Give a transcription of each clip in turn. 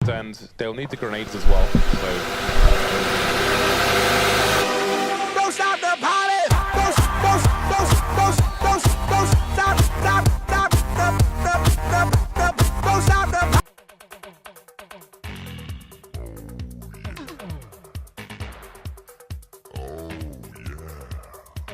And they'll need the grenades as well. So. Don't stop the party! Don't stop the party!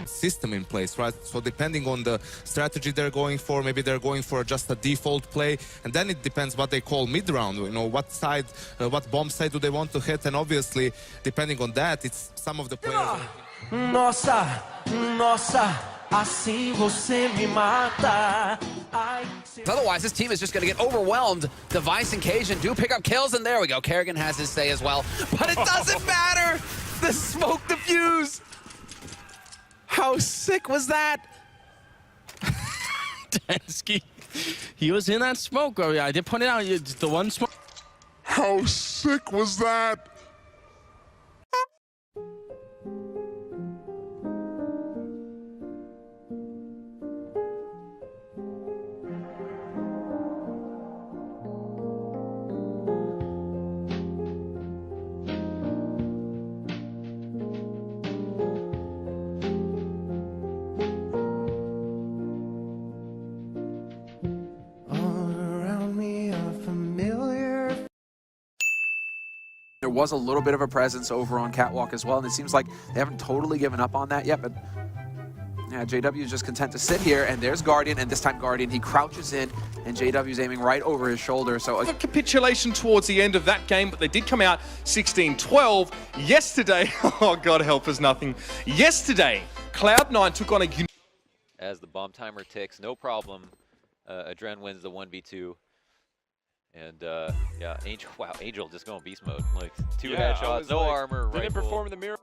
System in place, right? So depending on the strategy they're going for, maybe they're going for just a default play, and then it depends what they call mid-round, you know, what side, what bomb side do they want to hit, and obviously, depending on that, it's some of the players... Nossa, nossa, assim você me mata. Otherwise, this team is just going to get overwhelmed. Device and Cajun do pick up kills, and there we go. Kerrigan has his say as well. But it doesn't matter! The smoke diffuse! How sick was that? Dansky, he was in that smoke, bro. Yeah, I did point it out. The one smoke. How sick was that? There was a little bit of a presence over on Catwalk as well, and it seems like they haven't totally given up on that yet, but yeah, JW is just content to sit here, and there's Guardian, and this time Guardian, he crouches in, and JW's aiming right over his shoulder, so... A capitulation towards the end of that game, but they did come out 16-12. Yesterday, oh God help us, nothing. Yesterday, Cloud9 took on a... As the bomb timer ticks, no problem. Adren wins the 1v2. And yeah, Angel, wow, Angel just going beast mode. Like, two headshots, no armor, Didn't rifle. perform in the mirror.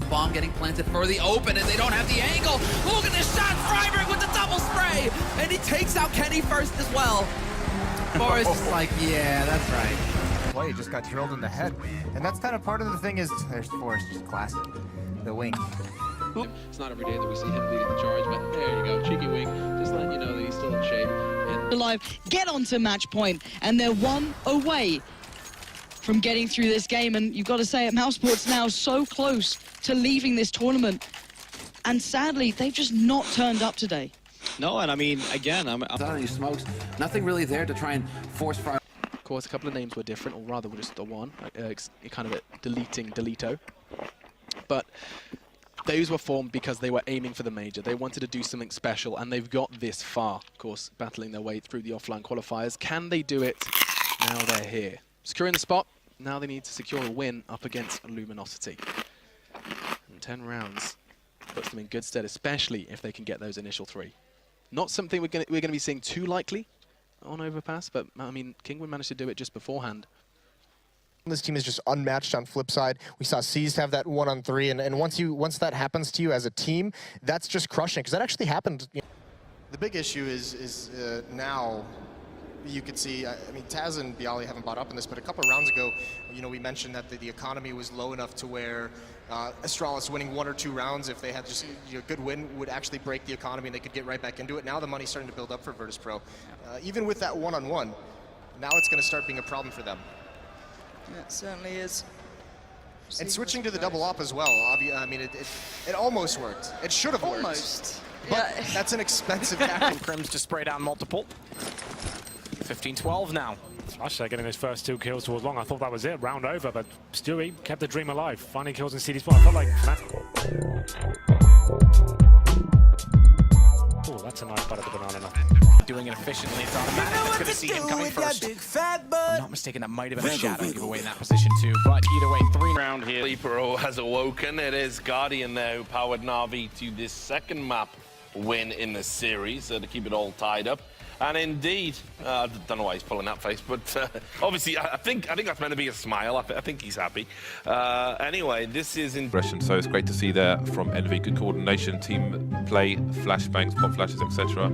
Bomb getting planted for the open, and they don't have the angle. Look at this shot, Freiberg with the double spray, and he takes out Kenny first as well. Forrest is like, yeah, that's right. Play just got drilled in the head, and that's kind of part of the thing is there's Forrest, just classic, the wing. It's not every day that we see him leading the charge, but there you go, cheeky wing, just letting you know that he's still in shape. And alive, get onto match point, and they're one away from getting through this game, and you've got to say it, Mousesport's now so close to leaving this tournament, and sadly, they've just not turned up today. no, and I mean, again, I'm None of these smokes, nothing really there to try and force fire. of course, a couple of names were different, or rather just the one, kind of a Delito. But those were formed because they were aiming for the major. They wanted to do something special, and they've got this far, of course, battling their way through the offline qualifiers. Can they do it? Now they're here. Securing the spot. Now they need to secure a win up against Luminosity. And 10 rounds puts them in good stead, especially if they can get those initial 3. Not something we're going to be seeing too likely on Overpass, but I mean, Kingwin managed to do it just beforehand. This team is just unmatched on flip side. We saw Seized have that 1-on-3, and once that happens to you as a team, that's just crushing, because that actually happened. The big issue is now you could see, I mean, Taz and Bialy haven't brought up in this, but a couple of rounds ago, you know, we mentioned that the economy was low enough to where Astralis winning 1 or 2 rounds, if they had just a good win, would actually break the economy and they could get right back into it. Now the money's starting to build up for Virtus Pro. Even with that 1-on-1, now it's going to start being a problem for them. Yeah, it certainly is. And switching to the double op as well, I mean, it almost worked. It should have worked. Almost. But that's an expensive tactic. Crims to spray down multiple. 15-12 now. Slasher getting his first 2 kills towards long. I thought that was it, round over, but Stewie kept the dream alive. Finding kills in CD spot. I felt like... Oh, that's a nice bite of the banana. Doing it efficiently, it's automatic. It's going to see him coming first. If I'm not mistaken, that might have been a shadow giveaway in that position too. But either way, 3 round here. Sleeper has awoken. It is Guardian now who powered Na'Vi to this second map win in the series to keep it all tied up. And indeed, I don't know why he's pulling that face, but obviously I think that's meant to be a smile. I think he's happy. Anyway, this is in... So it's great to see there from Envy. Good coordination, team play, flashbangs, pop flashes, etc.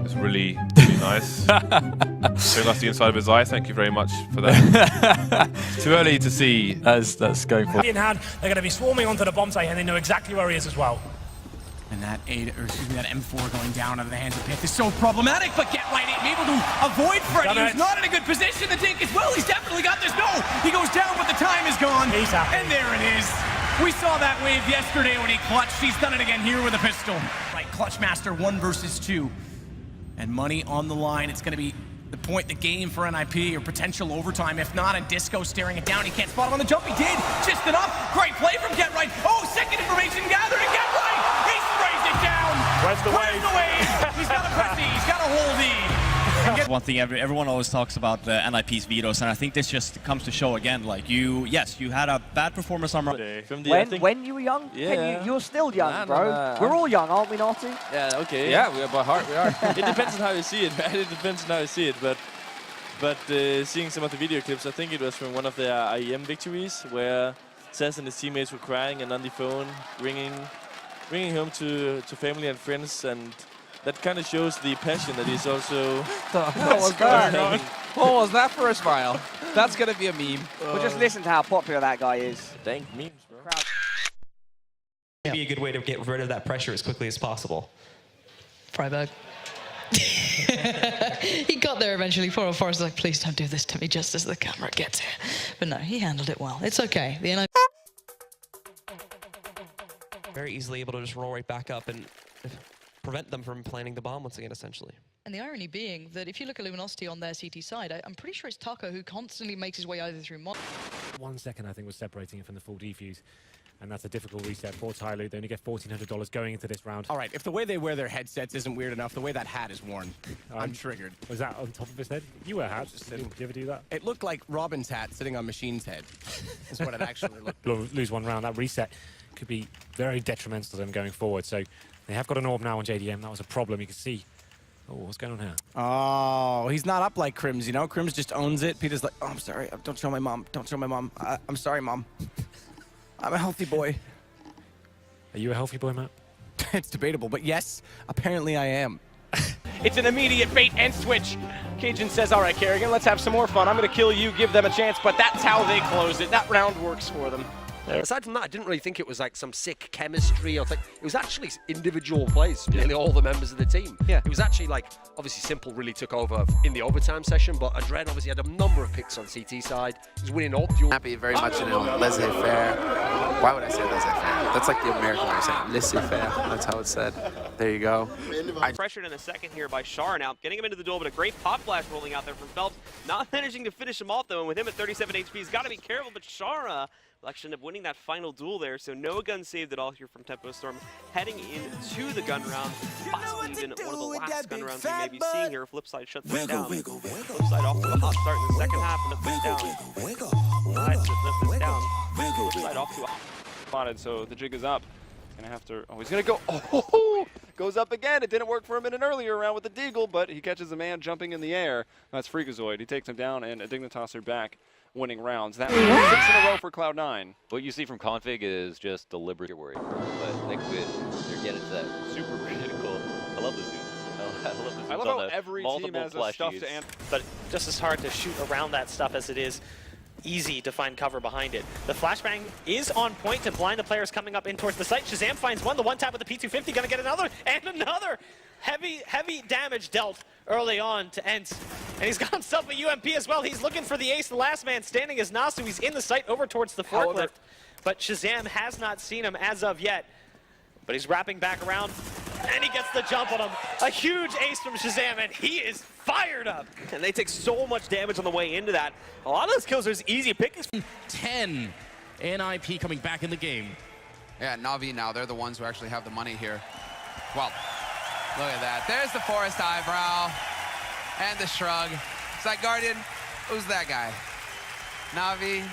It's really nice. Showing us the inside of his eye. Thank you very much for that. It's too early to see. That's going for... In hand, they're going to be swarming onto the bomb site, and they know exactly where he is as well. And that that M4 going down out of the hands of Pith is so problematic, but Get Right ain't able to avoid Freddy, who's not in a good position. The Dink as well, He's happy. And there it is. We saw that wave yesterday when he clutched. He's done it again here with a pistol. Like Clutch Master 1 versus 2. And money on the line. It's going to be the point, the game for NIP, or potential overtime. If not, and Disco staring it down. He can't spot him on the jump. He did. Just enough. Great play from Get Right. Oh, second information gathered, and Get Right. He sprays it down. Where's the wave? He's got a press E. He's got a hold E. One thing everyone always talks about the NIP's vetoes, and I think this just comes to show again. Like you had a bad performance on when you were young. Yeah, you're still young, bro. We're all young, aren't we, Naughty? Yeah, okay. Yeah, we are by heart. We are. It depends on how you see it, man. It depends on how you see it. But seeing some of the video clips, I think it was from one of the IEM victories where Saz and his teammates were crying and on the phone, ringing home to family and friends, and that kind of shows the passion that he's also. What was that? What was that for a smile? That's gonna be a meme. Well, just listen to how popular that guy is. Dang memes, bro. Maybe a good way to get rid of that pressure as quickly as possible. Freiburg. He got there eventually. 404 was like, please don't do this to me just as the camera gets here. But no, he handled it well. It's okay. The NIP Very easily able to just roll right back up and prevent them from planting the bomb once again, essentially. And the irony being that if you look at Luminosity on their CT side, I'm pretty sure it's Taco who constantly makes his way either through 1 second, I think, was separating it from the full defuse. And that's a difficult reset for Tyloo. They only get $1,400 going into this round. All right, if the way they wear their headsets isn't weird enough, the way that hat is worn, I'm triggered. Was that on top of his head? You wear hats. Did you ever do that? It looked like Robin's hat sitting on Machine's head. Is what it actually looked like. Lose one round. That reset could be very detrimental to them going forward. So they have got an orb now on JDM. That was a problem. You can see. Oh, what's going on here? Oh, he's not up like Crims, you know? Crims just owns it. Peter's like, oh, I'm sorry. Don't show my mom. Don't show my mom. I'm sorry, Mom. I'm a healthy boy. Are you a healthy boy, Matt? It's debatable, but yes, apparently I am. It's an immediate bait and switch. Cajun says, all right, Kerrigan, let's have some more fun. I'm going to kill you, give them a chance, but that's how they close it. That round works for them. Aside from that, I didn't really think it was like some sick chemistry or thing. It was actually individual plays, nearly all the members of the team. Yeah. It was actually like, obviously Simple really took over in the overtime session, but Adren obviously had a number of picks on CT side. He was winning all duels. Happy very much in a laissez-faire. Why would I say laissez-faire? That's like the American way of saying laissez-faire. That's how it's said. There you go. Pressured in a second here by Shar now, getting him into the duel, but a great pop flash rolling out there from Phelps. Not managing to finish him off though, and with him at 37 HP, he's got to be careful, but Shara will actually end up winning that final duel there, so no gun saved at all here from Tempo Storm, heading into the gun round, possibly even one of the last gun rounds we may be seeing here if Flipside shuts this down. Flipside off to a hot start in the second half and lift this down. Nice to lift this down. Flipside off to a spotted, so the jig is up. Gonna have to, oh, he's gonna go, oh, goes up again. It didn't work for him in an earlier round with the Deagle, but he catches a man jumping in the air. That's Freakazoid. He takes him down, and a Dignitas are back winning rounds. That was 6 in a row for Cloud9. What you see from Config is just deliberate worry, but they're getting to that super critical. I love the zooms. I love the zooms. I love how every team has a stuff to answer. But just as hard to shoot around that stuff as it is easy to find cover behind it. The flashbang is on point to blind the players coming up in towards the site. Shazam finds one, the one tap with the P250, gonna get another, and another! Heavy damage dealt early on to Ents. And he's got himself a UMP as well. He's looking for the ace. The last man standing is Nasu. He's in the site over towards the forklift. But Shazam has not seen him as of yet. But he's wrapping back around, and he gets the jump on him. A huge ace from Shazam, and he is fired up. And they take so much damage on the way into that. A lot of those kills are easy pickings. 10. NIP coming back in the game. Yeah, Na'Vi now, they're the ones who actually have the money here. Well, look at that. There's the forest eyebrow and the shrug. It's like, Guardian, who's that guy? Na'Vi.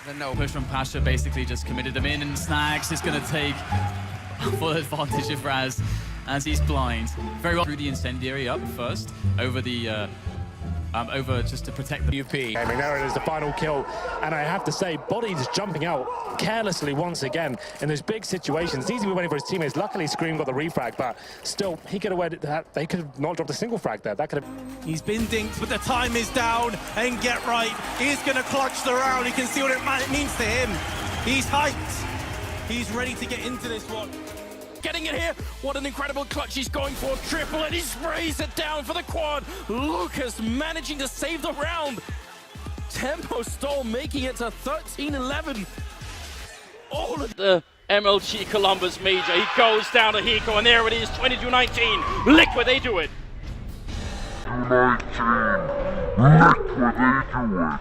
The no. Push from Pasha basically just committed him in, and Snags is going to take full advantage of Raz as he's blind. Very well through the incendiary up first, over the over just to protect the UP. I mean, there it is, the final kill. And I have to say, Body's jumping out carelessly once again in those big situations. It's easy waiting for his teammates. Luckily, Scream got the refrag, but still, he could have waited that. They could have not dropped a single frag there. That could have. He's been dinked, but the time is down. And Get Right, he's going to clutch the round. You can see what it means to him. He's hyped. He's ready to get into this one. Getting it here. What an incredible clutch. He's going for a triple, and he sprays it down for the quad. Lucas managing to save the round. Tempo Storm making it to 13-11. All of the MLG Columbus Major. He goes down to Hiko, and there it is, 22-19. Liquid, they do it. 19. Liquid, they do it.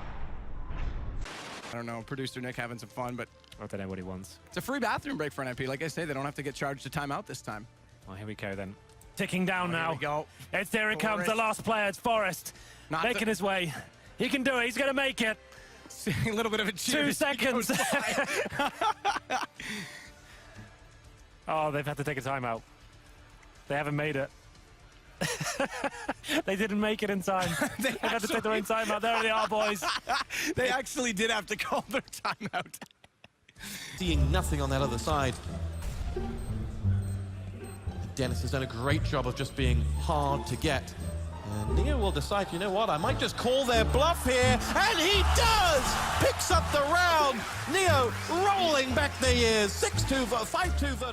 I don't know, producer Nick having some fun, but I don't know what he wants. it's a free bathroom break for NIP. Like I say, they don't have to get charged a timeout this time. Well, here we go then. Ticking down now. Here we go. There it comes, the last player. It's Forest. Making his way. He can do it. He's going to make it. A little bit of a cheer. 2 seconds. Oh, they've had to take a timeout. They haven't made it. They didn't make it in time. They had to take their own timeout. There they are, boys. They actually did have to call their timeout. Seeing nothing on that other side. Dennis has done a great job of just being hard to get. And Neo will decide, you know what, I might just call their bluff here. And he does! Picks up the round. Neo rolling back the years. 6-2, 5-2.